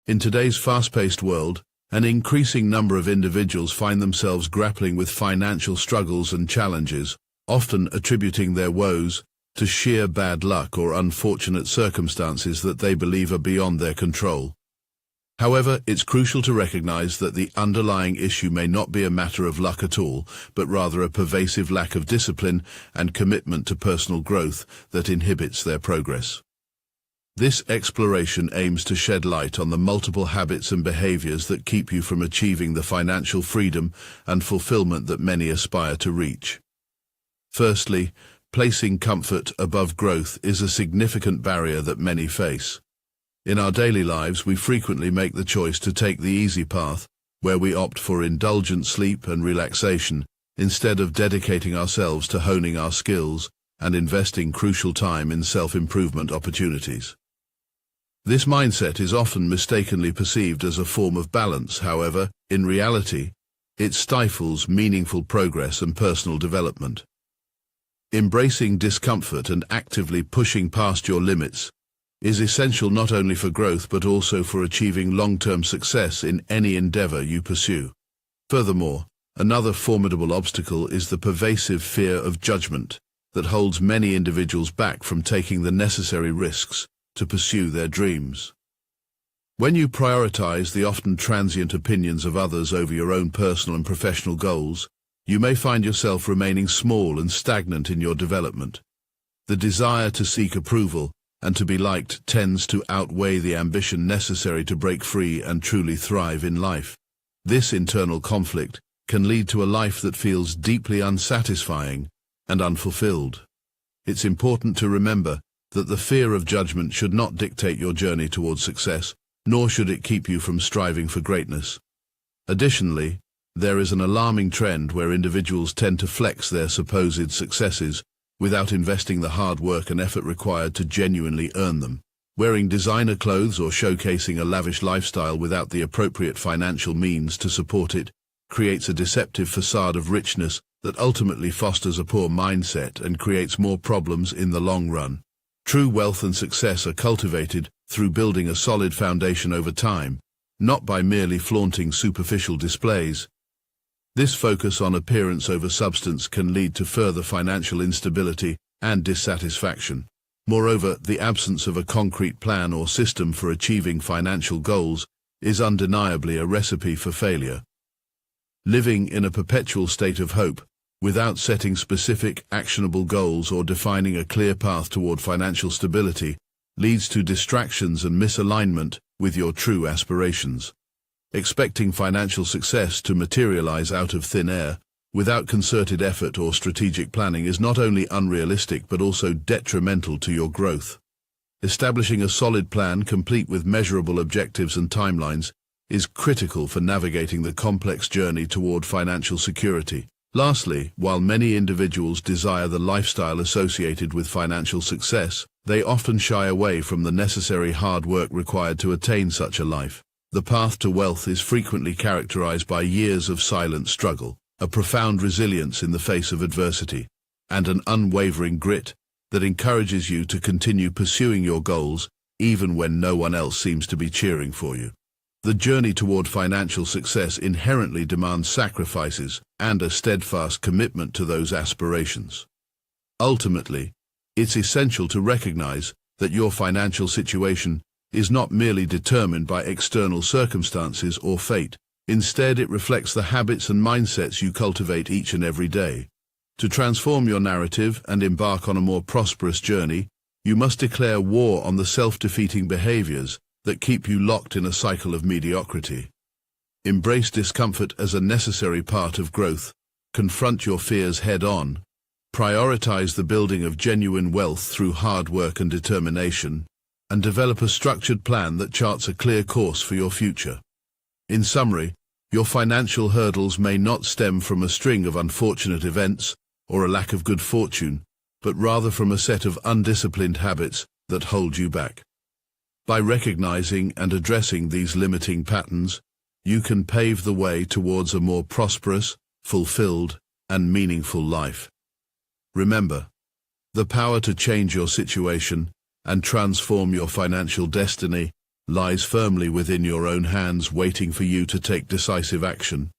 In today's fast-paced world, an increasing number of individuals find themselves grappling with financial struggles and challenges, often attributing their woes to sheer bad luck or unfortunate circumstances that they believe are beyond their control. However, it's crucial to recognize that the underlying issue may not be a matter of luck at all, but rather a pervasive lack of discipline and commitment to personal growth that inhibits their progress. This exploration aims to shed light on the multiple habits and behaviors that keep you from achieving the financial freedom and fulfillment that many aspire to reach. Firstly, placing comfort above growth is a significant barrier that many face. In our daily lives, we frequently make the choice to take the easy path, where we opt for indulgent sleep and relaxation, instead of dedicating ourselves to honing our skills and investing crucial time in self-improvement opportunities. This mindset is often mistakenly perceived as a form of balance. However, in reality, it stifles meaningful progress and personal development. Embracing discomfort and actively pushing past your limits is essential not only for growth but also for achieving long-term success in any endeavor you pursue. Furthermore, another formidable obstacle is the pervasive fear of judgment that holds many individuals back from taking the necessary risks to pursue their dreams. When you prioritize the often transient opinions of others over your own personal and professional goals, you may find yourself remaining small and stagnant in your development. The desire to seek approval and to be liked tends to outweigh the ambition necessary to break free and truly thrive in life. This internal conflict can lead to a life that feels deeply unsatisfying and unfulfilled. It's important to remember that the fear of judgment should not dictate your journey towards success, nor should it keep you from striving for greatness. Additionally, there is an alarming trend where individuals tend to flex their supposed successes without investing the hard work and effort required to genuinely earn them. Wearing designer clothes or showcasing a lavish lifestyle without the appropriate financial means to support it creates a deceptive facade of richness that ultimately fosters a poor mindset and creates more problems in the long run. True wealth and success are cultivated through building a solid foundation over time, not by merely flaunting superficial displays. This focus on appearance over substance can lead to further financial instability and dissatisfaction. Moreover, the absence of a concrete plan or system for achieving financial goals is undeniably a recipe for failure. Living in a perpetual state of hope, without setting specific, actionable goals or defining a clear path toward financial stability, leads to distractions and misalignment with your true aspirations. Expecting financial success to materialize out of thin air, without concerted effort or strategic planning, is not only unrealistic but also detrimental to your growth. Establishing a solid plan, complete with measurable objectives and timelines, is critical for navigating the complex journey toward financial security. Lastly, while many individuals desire the lifestyle associated with financial success, they often shy away from the necessary hard work required to attain such a life. The path to wealth is frequently characterized by years of silent struggle, a profound resilience in the face of adversity, and an unwavering grit that encourages you to continue pursuing your goals even when no one else seems to be cheering for you. The journey toward financial success inherently demands sacrifices and a steadfast commitment to those aspirations. Ultimately, it's essential to recognize that your financial situation is not merely determined by external circumstances or fate. Instead, it reflects the habits and mindsets you cultivate each and every day. To transform your narrative and embark on a more prosperous journey, you must declare war on the self-defeating behaviors that keep you locked in a cycle of mediocrity. Embrace discomfort as a necessary part of growth. Confront your fears head-on. Prioritize the building of genuine wealth through hard work and determination, and develop a structured plan that charts a clear course for your future. In summary, your financial hurdles may not stem from a string of unfortunate events or a lack of good fortune, but rather from a set of undisciplined habits that hold you back. By recognizing and addressing these limiting patterns, you can pave the way towards a more prosperous, fulfilled, and meaningful life. Remember, the power to change your situation and transform your financial destiny lies firmly within your own hands, waiting for you to take decisive action.